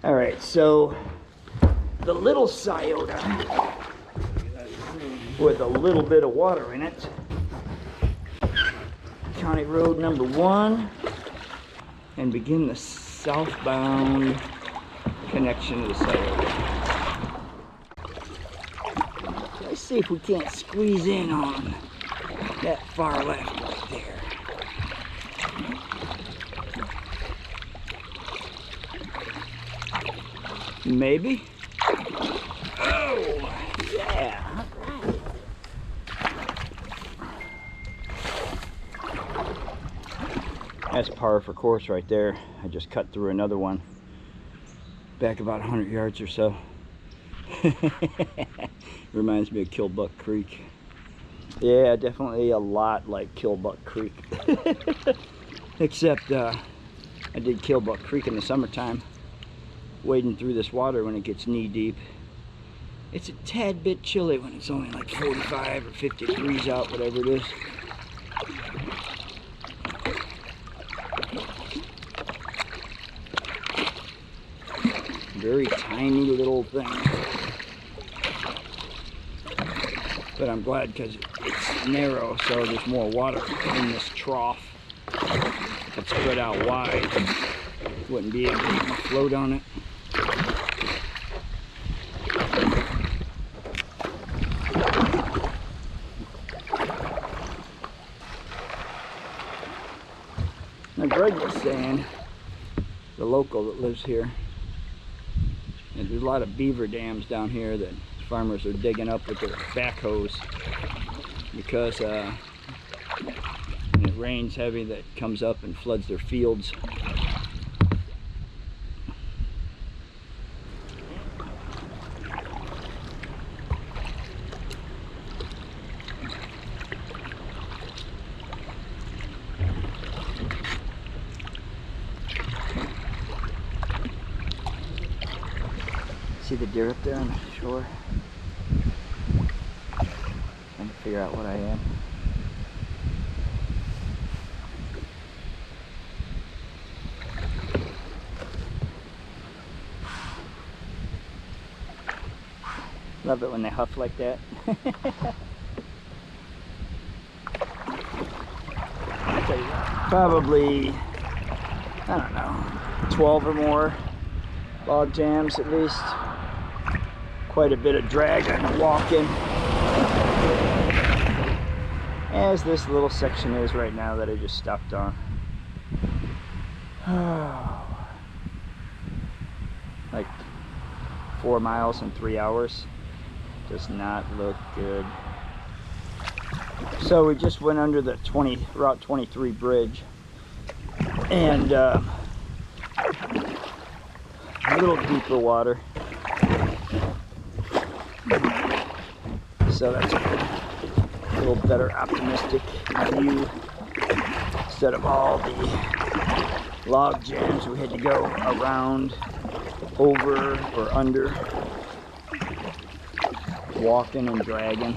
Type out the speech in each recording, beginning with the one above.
All right, so the Little Scioto, with a little bit of water in it. County Road number 1, and begin the southbound connection to the Scioto. Let's see if we can't squeeze in on that far left right there. Maybe. Oh, yeah. All right. That's par for course right there. I just cut through another one back about 100 yards or so. Reminds me of Killbuck Creek. Yeah, definitely a lot like Killbuck Creek. Except I did Killbuck Creek in the summertime, wading through this water when it gets knee deep. It's a tad bit chilly when it's only like 45 or 50 degrees out, whatever it is. Very tiny little thing. But I'm glad because it's narrow, so there's more water in this trough. If it's spread out wide, wouldn't be able to float on it. Now Greg was saying, the local that lives here, and there's a lot of beaver dams down here that farmers are digging up with their backhoes because when it rains heavy, that comes up and floods their fields. See the deer up there on the shore? Trying to figure out what I am. Love it when they huff like that. Probably, I don't know, 12 or more log jams at least. Quite a bit of dragging and walking, as this little section is right now that I just stopped on. Oh, like 4 miles in 3 hours. Does not look good. So we just went under the Route 23 bridge, and a little deeper water. So that's a little better optimistic view instead of all the log jams we had to go around, over, or under, walking and dragging.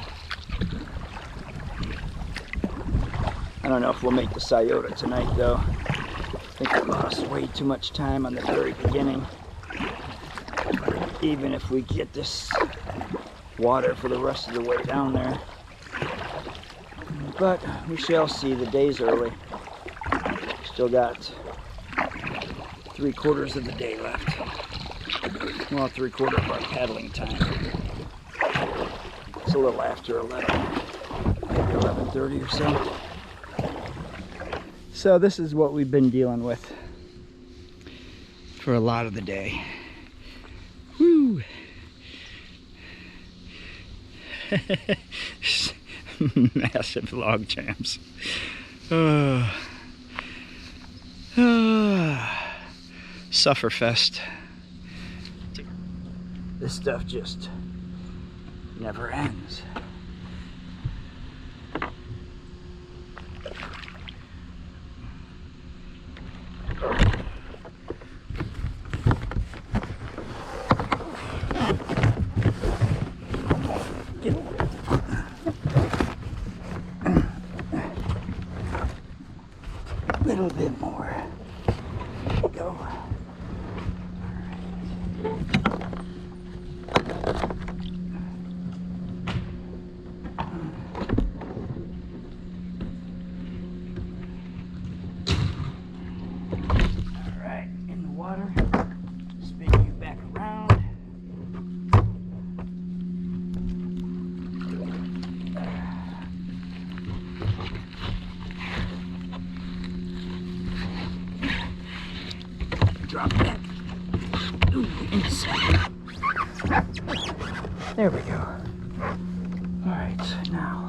I don't know if we'll make the Scioto tonight though. I think we lost way too much time on the very beginning. Even if we get this water for the rest of the way down there. But we shall see. The day's early. Still got 3/4 of the day left. Well, 3/4 of our paddling time. It's a little after 11, maybe 11:30 or so. So this is what we've been dealing with for a lot of the day. Woo! Massive log jams. SUFFERFEST. This stuff just never ends. A little bit more. There we go. All right. inside. There we go. All right, now.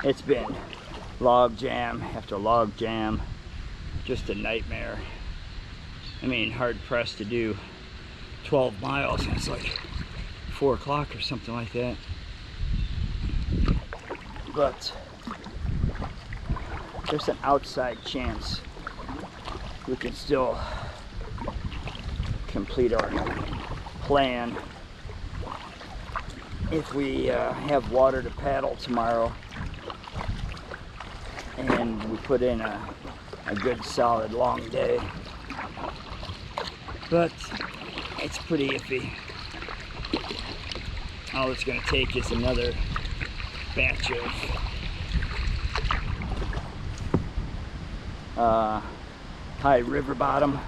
It's been log jam after log jam, just a nightmare. I mean, hard pressed to do 12 miles and it's like 4 o'clock or something like that. But there's an outside chance we can still complete our plan if we have water to paddle tomorrow and we put in a good solid long day. But it's pretty iffy. All it's going to take is another batch of high river bottom,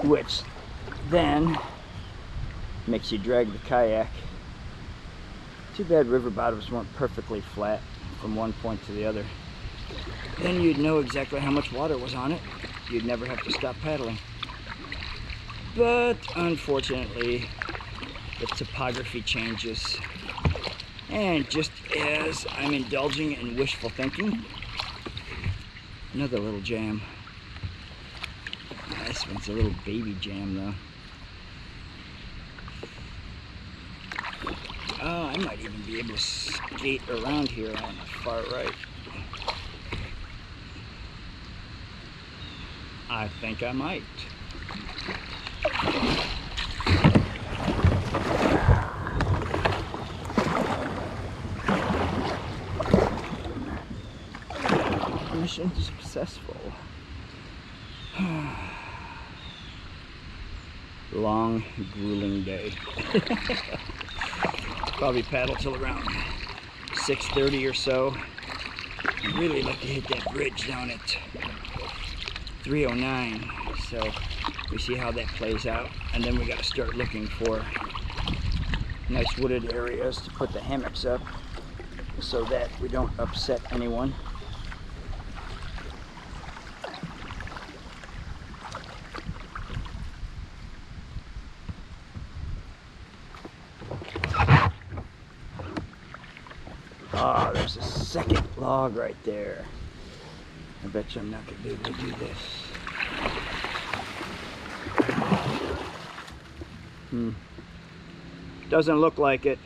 which then makes you drag the kayak. Too bad river bottoms weren't perfectly flat from one point to the other. Then you'd know exactly how much water was on it. You'd never have to stop paddling. But unfortunately, the topography changes. And just as I'm indulging in wishful thinking, another little jam. This one's a little baby jam though. Oh, I might even be able to skate around here on the far right. I think I might. Mission successful. Long, grueling day. Probably paddle till around 6:30 or so. I'd really like to hit that bridge down at 309. So we see how that plays out, and then we got to start looking for nice wooded areas to put the hammocks up so that we don't upset anyone. Ah, there's a second log right there. I bet you I'm not going to be able to do this. Doesn't look like it.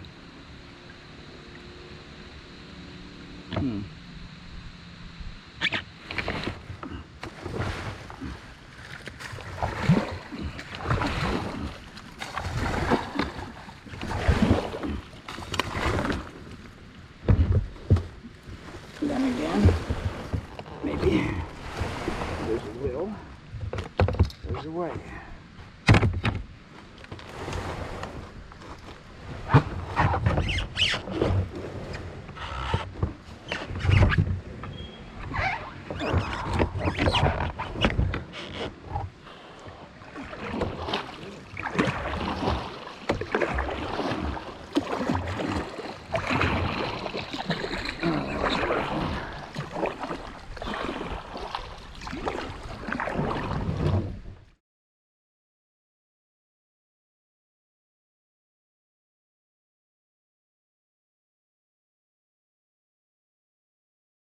Then again, maybe there's a will, there's a way.